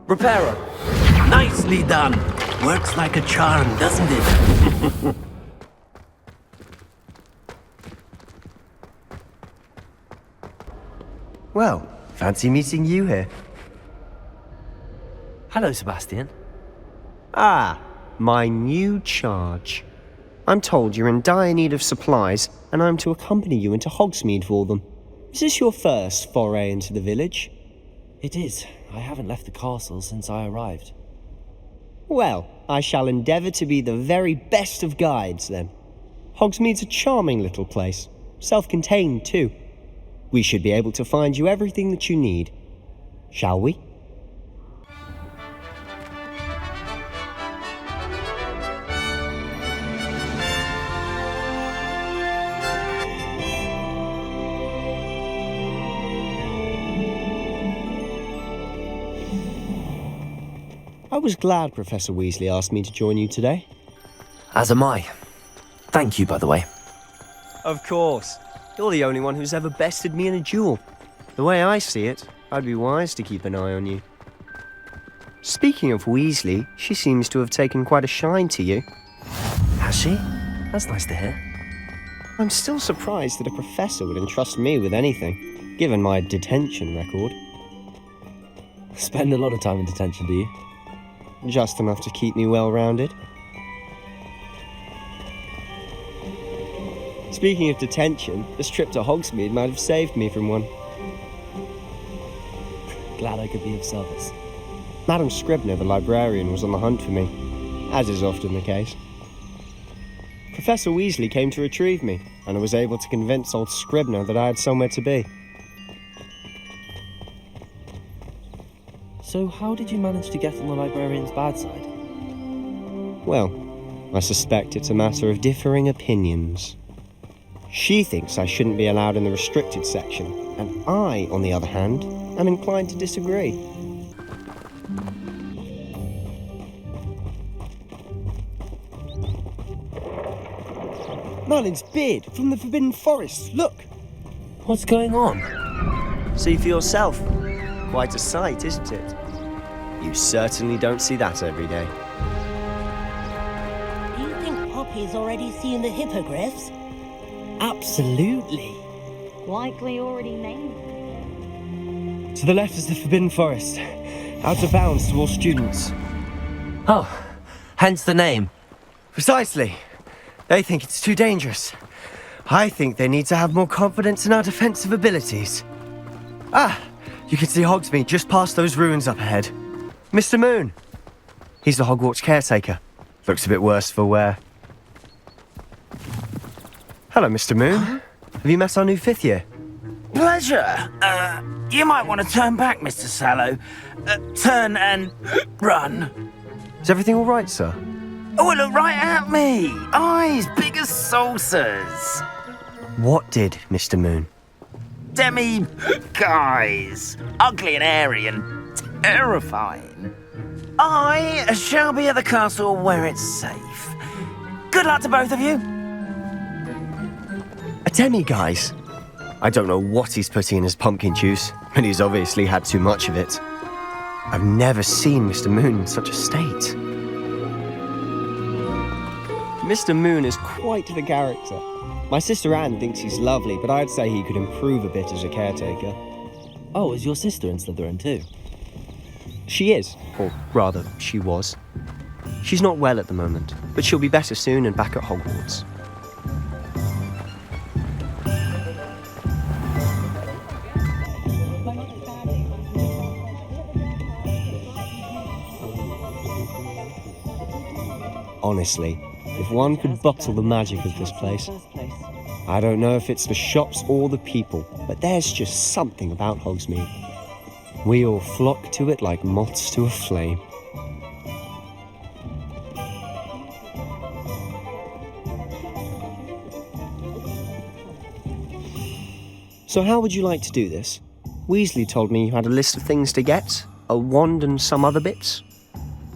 Reparo. Nicely done. Works like a charm, doesn't it? Well, fancy meeting you here. Hello, Sebastian. Ah, my new charge. I'm told you're in dire need of supplies, and I'm to accompany you into Hogsmeade for them. Is this your first foray into the village? It is. I haven't left the castle since I arrived. Well, I shall endeavour to be the very best of guides, then. Hogsmeade's a charming little place, self-contained too. We should be able to find you everything that you need. Shall we? I was glad Professor Weasley asked me to join you today. As am I. Thank you, by the way. Of course. You're the only one who's ever bested me in a duel. The way I see it, I'd be wise to keep an eye on you. Speaking of Weasley, she seems to have taken quite a shine to you. Has she? That's nice to hear. I'm still surprised that a professor would entrust me with anything, given my detention record. Spend a lot of time in detention, do you? Just enough to keep me well-rounded. Speaking of detention, this trip to Hogsmeade might have saved me from one. Glad I could be of service. Madam Scribner, the librarian, was on the hunt for me, as is often the case. Professor Weasley came to retrieve me, and I was able to convince old Scribner that I had somewhere to be. So how did you manage to get on the librarian's bad side? Well, I suspect it's a matter of differing opinions. She thinks I shouldn't be allowed in the restricted section, and I, on the other hand, am inclined to disagree. Merlin's beard from the Forbidden Forest, look! What's going on? See for yourself. Quite a sight, isn't it? You certainly don't see that every day. Do you think Poppy's already seen the hippogriffs? Absolutely. Likely already named. To the left is the Forbidden Forest, out of bounds to all students. Oh, hence the name. Precisely. They think it's too dangerous. I think they need to have more confidence in our defensive abilities. Ah, you can see Hogsmeade just past those ruins up ahead. Mr. Moon. He's the Hogwarts caretaker. Looks a bit worse for wear. Hello, Mr. Moon. Have you met our new 5th year? Pleasure. You might want to turn back, Mr. Sallow. Turn and run. Is everything all right, sir? Oh, look right at me. Eyes big as saucers. What did, Mr. Moon? Guys. Ugly and airy and terrifying. I shall be at the castle where it's safe. Good luck to both of you. A demi-guise? I don't know what he's putting in his pumpkin juice, but he's obviously had too much of it. I've never seen Mr. Moon in such a state. Mr. Moon is quite the character. My sister Anne thinks he's lovely, but I'd say he could improve a bit as a caretaker. Oh, is your sister in Slytherin too? She is, or rather, she was. She's not well at the moment, but she'll be better soon and back at Hogwarts. Honestly, if one could bottle the magic of this place. I don't know if it's the shops or the people, but there's just something about Hogsmeade. We all flock to it like moths to a flame. So how would you like to do this? Weasley told me you had a list of things to get, a wand and some other bits.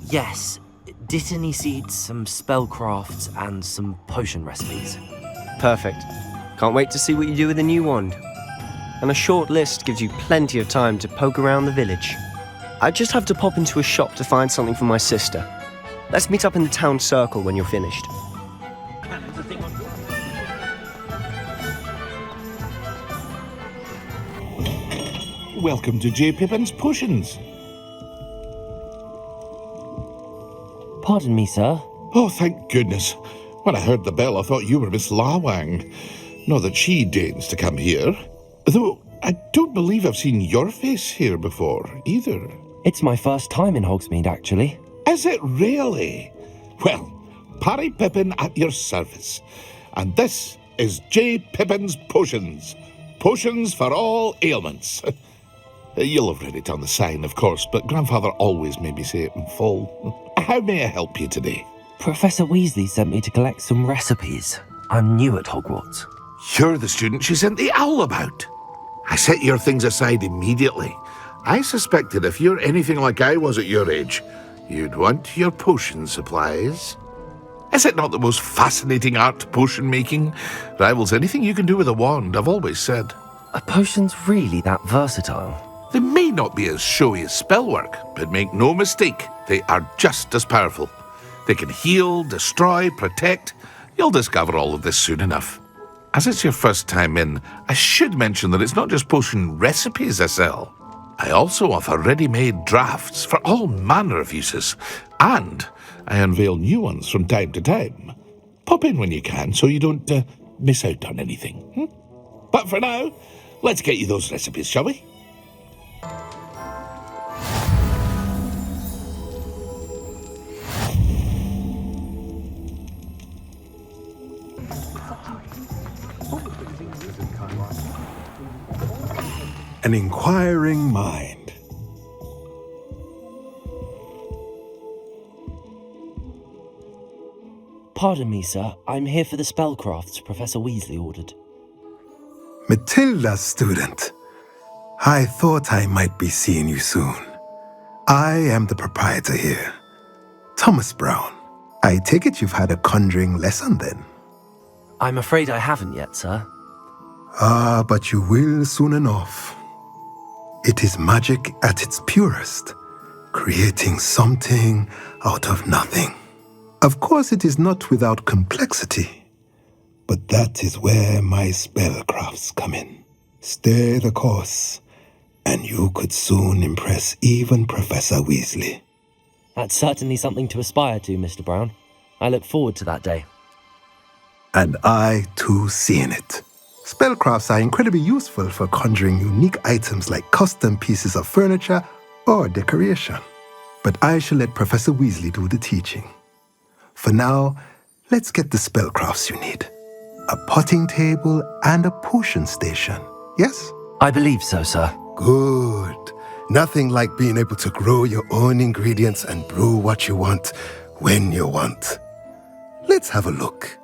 Yes. Dittany seeds, some spellcrafts, and some potion recipes. Perfect. Can't wait to see what you do with the new wand. And a short list gives you plenty of time to poke around the village. I just have to pop into a shop to find something for my sister. Let's meet up in the town circle when you're finished. Welcome to J. Pippin's Potions. Pardon me, sir. Oh, thank goodness. When I heard the bell, I thought you were Miss Lawang. Not that she deigns to come here. Though, I don't believe I've seen your face here before, either. It's my first time in Hogsmeade, actually. Is it really? Well, Parry Pippin at your service. And this is J. Pippin's Potions. Potions for all ailments. You'll have read it on the sign, of course, but Grandfather always made me say it in full. How may I help you today? Professor Weasley sent me to collect some recipes. I'm new at Hogwarts. You're the student she sent the owl about. I set your things aside immediately. I suspected if you're anything like I was at your age, you'd want your potion supplies. Is it not the most fascinating art, potion making? Rivals anything you can do with a wand, I've always said. Are potions really that versatile? They may not be as showy as spellwork, but make no mistake, they are just as powerful. They can heal, destroy, protect. You'll discover all of this soon enough. As it's your first time in, I should mention that it's not just potion recipes I sell. I also offer ready-made drafts for all manner of uses, and I unveil new ones from time to time. Pop in when you can so you don't miss out on anything. But for now, let's get you those recipes, shall we? An inquiring mind. Pardon me, sir. I'm here for the spellcrafts Professor Weasley ordered. Matilda's student. I thought I might be seeing you soon. I am the proprietor here, Thomas Brown. I take it you've had a conjuring lesson then? I'm afraid I haven't yet, sir. Ah, but you will soon enough. It is magic at its purest, creating something out of nothing. Of course, it is not without complexity, but that is where my spellcrafts come in. Stay the course, and you could soon impress even Professor Weasley. That's certainly something to aspire to, Mr. Brown. I look forward to that day. And I, too, see in it. Spellcrafts are incredibly useful for conjuring unique items like custom pieces of furniture or decoration. But I shall let Professor Weasley do the teaching. For now, let's get the spellcrafts you need. A potting table and a potion station, yes? I believe so, sir. Good. Nothing like being able to grow your own ingredients and brew what you want when you want. Let's have a look.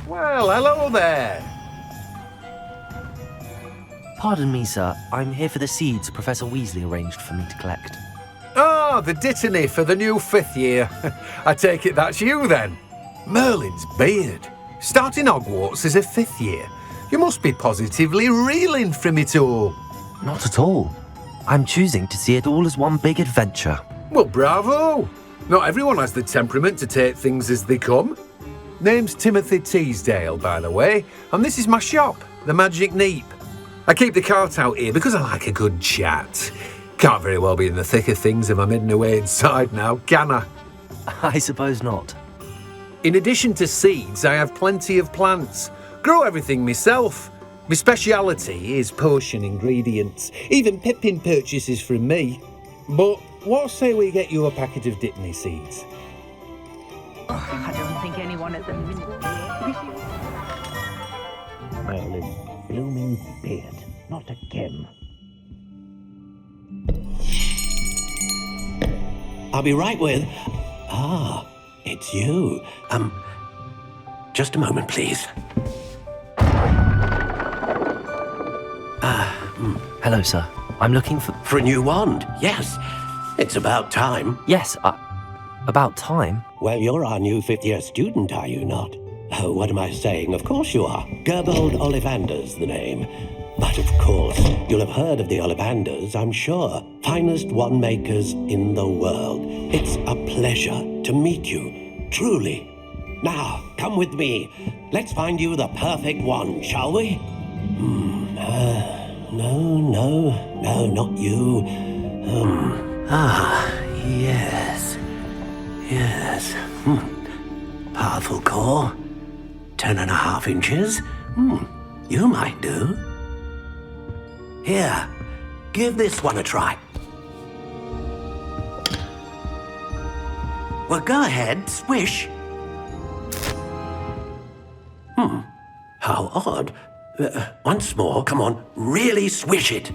Well, hello there. Pardon me, sir. I'm here for the seeds Professor Weasley arranged for me to collect. Ah, the dittany for the new 5th year. I take it that's you then. Merlin's beard. Starting Hogwarts as a 5th year. You must be positively reeling from it all. Not at all. I'm choosing to see it all as one big adventure. Well, bravo. Not everyone has the temperament to take things as they come. Name's Timothy Teasdale, by the way, and this is my shop, the Magic Neep. I keep the cart out here because I like a good chat. Can't very well be in the thick of things if I'm hidden away inside now, can I? I suppose not. In addition to seeds, I have plenty of plants. Grow everything myself. My speciality is potion ingredients. Even Pippin purchases from me. But what say we get you a packet of Dittany seeds? I don't think anyone at the Merlin's blooming beard, not a Kim. I'll be right with... Ah, it's you. Just a moment, please. Hello, sir. I'm looking for... For a new wand, yes. It's about time. Yes, about time? Well, you're our new 5th year student, are you not? Oh, what am I saying? Of course you are. Gerbold Ollivander's the name. But of course, you'll have heard of the Ollivanders, I'm sure. Finest wand makers in the world. It's a pleasure to meet you, truly. Now, come with me. Let's find you the perfect wand, shall we? No, not you. Yes. Powerful core. 10.5 inches. You might do. Here, give this one a try. Well, go ahead, swish. How odd. Once more, come on, really swish it.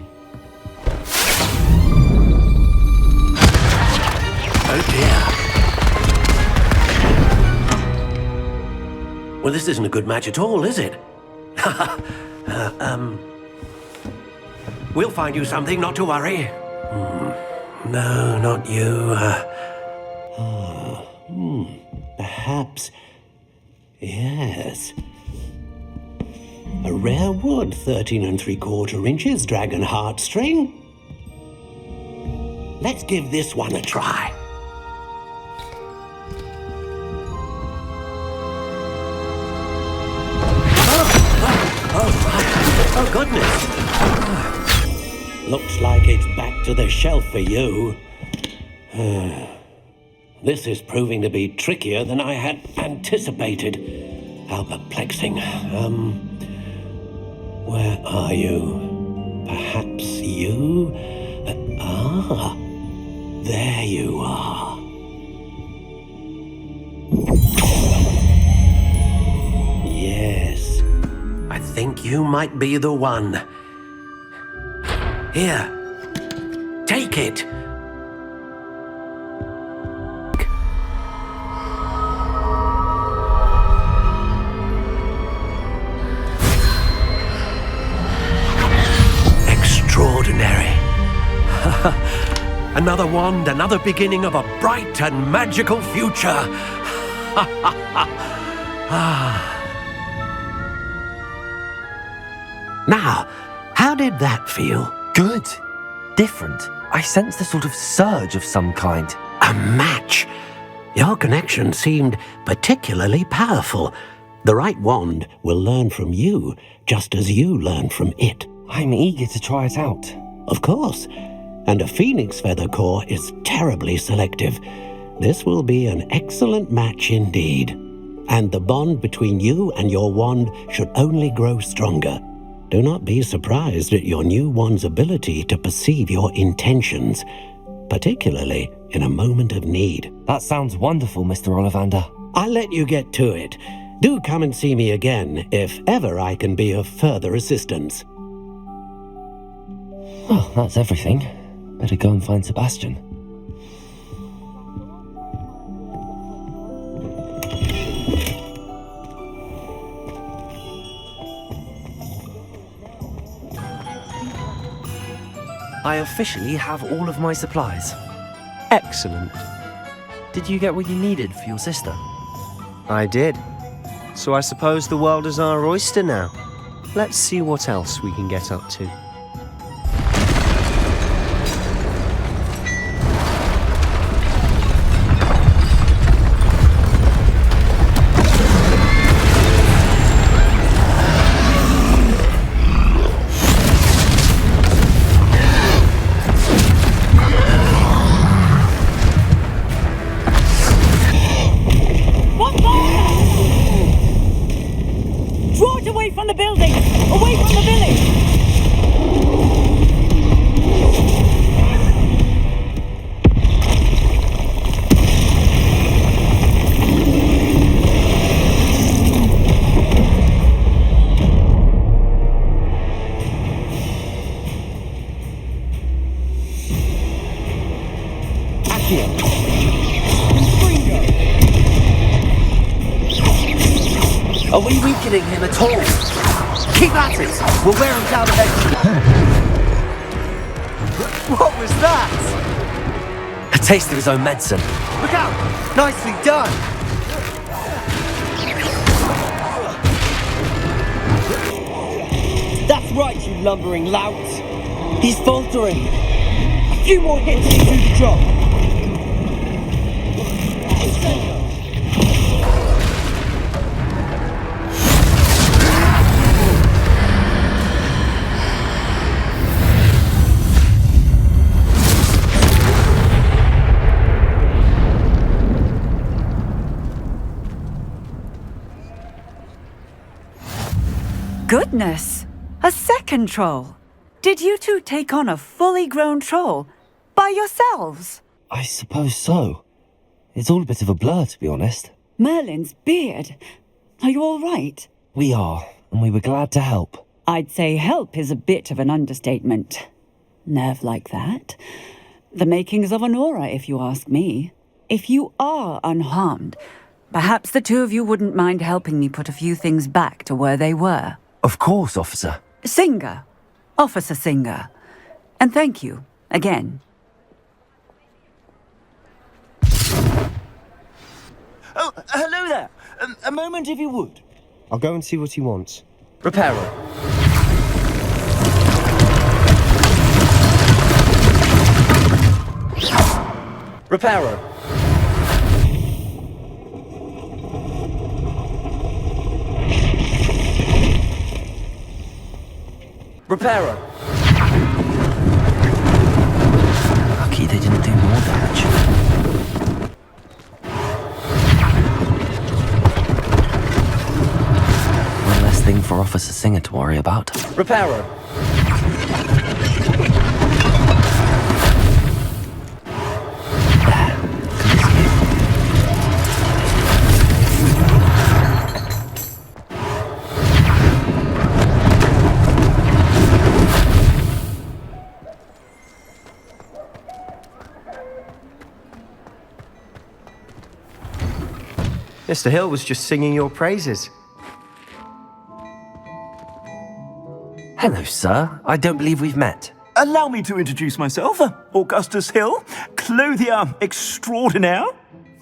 Oh dear. Well, this isn't a good match at all, is it? We'll find you something, not to worry. No, not you. perhaps. Yes. A rare wood, 13 3/4 inches, dragon heartstring. Let's give this one a try. Oh, goodness. Looks like it's back to the shelf for you. This is proving to be trickier than I had anticipated. How perplexing. Where are you? Perhaps you? There you are. Yes, I think you might be the one. Here, take it. Extraordinary. Another wand, another beginning of a bright and magical future. Now, how did that feel? Good. Different. I sensed a sort of surge of some kind. A match. Your connection seemed particularly powerful. The right wand will learn from you, just as you learn from it. I'm eager to try it out. Of course. And a phoenix feather core is terribly selective. This will be an excellent match indeed. And the bond between you and your wand should only grow stronger. Do not be surprised at your new wand's ability to perceive your intentions, particularly in a moment of need. That sounds wonderful, Mr. Ollivander. I'll let you get to it. Do come and see me again if ever I can be of further assistance. Well, that's everything. Better go and find Sebastian. I officially have all of my supplies. Excellent. Did you get what you needed for your sister? I did. So I suppose the world is our oyster now. Let's see what else we can get up to. Are we weakening him at all? Keep at it! We'll wear him down eventually. What was that? A taste of his own medicine. Look out! Nicely done! That's right, you lumbering lout. He's faltering. A few more hits to do the job. Goodness! A second troll! Did you two take on a fully grown troll? By yourselves? I suppose so. It's all a bit of a blur, to be honest. Merlin's beard. Are you all right? We are, and we were glad to help. I'd say help is a bit of an understatement. Nerve like that. The makings of an aura, if you ask me. If you are unharmed, perhaps the two of you wouldn't mind helping me put a few things back to where they were. Of course, officer. Singer. Officer Singer. And thank you, again. Oh, hello A moment if you would. I'll go and see what he wants. Repairer. Repairer. Repairer. Lucky they didn't do more damage. One less thing for Officer Singer to worry about. Repairer. Mr. Hill was just singing your praises. Hello, sir. I don't believe we've met. Allow me to introduce myself, Augustus Hill, clothier extraordinaire.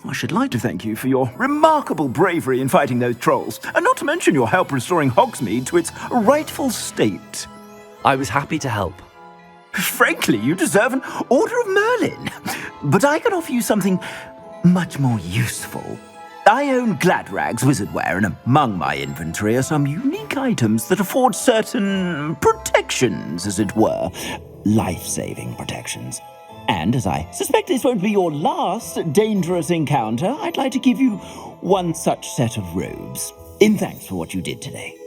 I should like to thank you for your remarkable bravery in fighting those trolls, and not to mention your help restoring Hogsmeade to its rightful state. I was happy to help. Frankly, you deserve an Order of Merlin. But I can offer you something much more useful. I own Gladrag's wizardware, and among my inventory are some unique items that afford certain protections, as it were. Life-saving protections. And as I suspect this won't be your last dangerous encounter, I'd like to give you one such set of robes, in thanks for what you did today.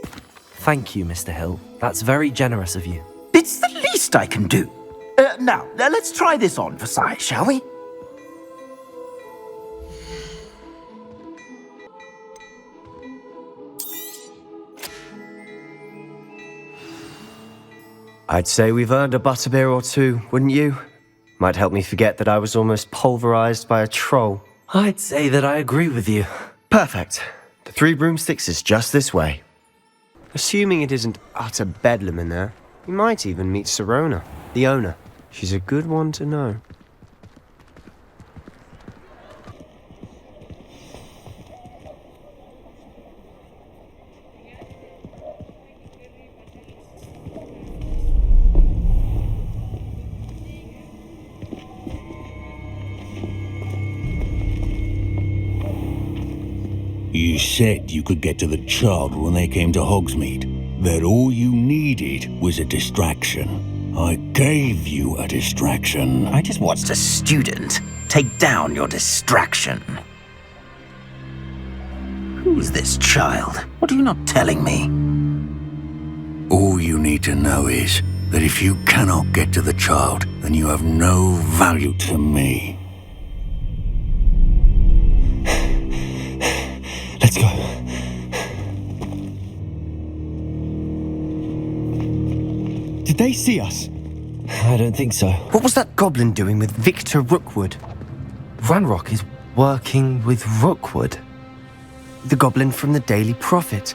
Thank you, Mr. Hill. That's very generous of you. It's the least I can do. Now, let's try this on for size, shall we? I'd say we've earned a butterbeer or two, wouldn't you? Might help me forget that I was almost pulverized by a troll. I'd say that I agree with you. Perfect. The Three Broomsticks is just this way. Assuming it isn't utter bedlam in there, we might even meet Sirona, the owner. She's a good one to know. You said you could get to the child when they came to Hogsmeade. That all you needed was a distraction. I gave you a distraction. I just watched a student take down your distraction. Who's this child? What are you not telling me? All you need to know is that if you cannot get to the child, then you have no value to me. Let's go. Did they see us? I don't think so. What was that goblin doing with Victor Rookwood? Ranrock is working with Rookwood. The goblin from the Daily Prophet.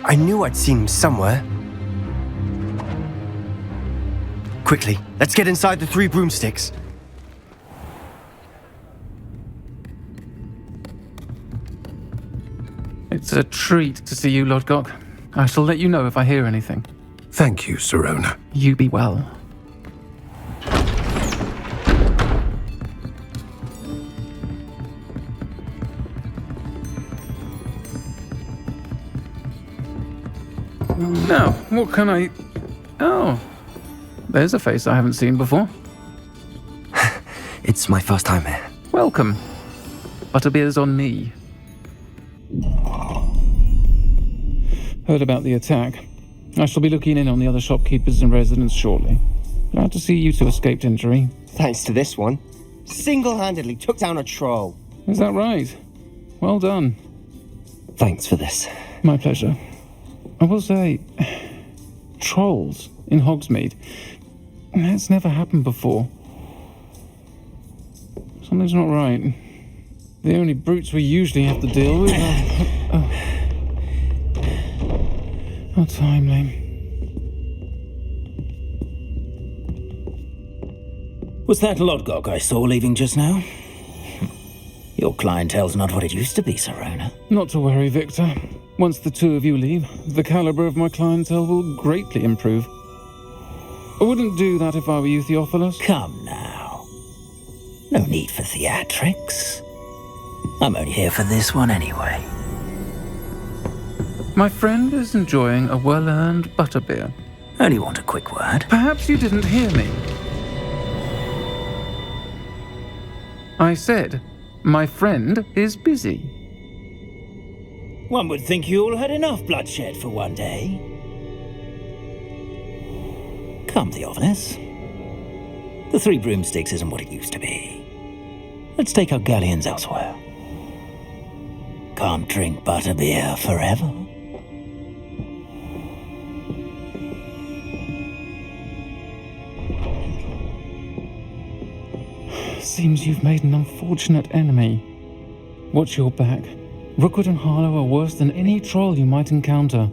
I knew I'd seen him somewhere. Quickly, let's get inside the Three Broomsticks. It's a treat to see you, Lodgok. I shall let you know if I hear anything. Thank you, Sirona. You be well. Now, what can I... Oh, there's a face I haven't seen before. It's my first time here. Welcome. Butterbeer's on me. Heard about the attack. I shall be looking in on the other shopkeepers and residents shortly. Glad to see you two escaped injury. Thanks to this one. Single-handedly took down a troll. Is that right? Well done. Thanks for this. My pleasure. I will say, trolls in Hogsmeade. That's never happened before. Something's not right. The only brutes we usually have to deal with are... How timely. Was that Lodgok I saw leaving just now? Your clientele's not what it used to be, Serona. Not to worry, Victor. Once the two of you leave, the caliber of my clientele will greatly improve. I wouldn't do that if I were you, Theophilus. Come now. No need for theatrics. I'm only here for this one anyway. My friend is enjoying a well-earned butterbeer. Only want a quick word. Perhaps you didn't hear me. I said, my friend is busy. One would think you all had enough bloodshed for one day. Come, Theophilus. The Three Broomsticks isn't what it used to be. Let's take our galleons elsewhere. Can't drink butterbeer forever. Seems you've made an unfortunate enemy. Watch your back. Rookwood and Harlow are worse than any troll you might encounter.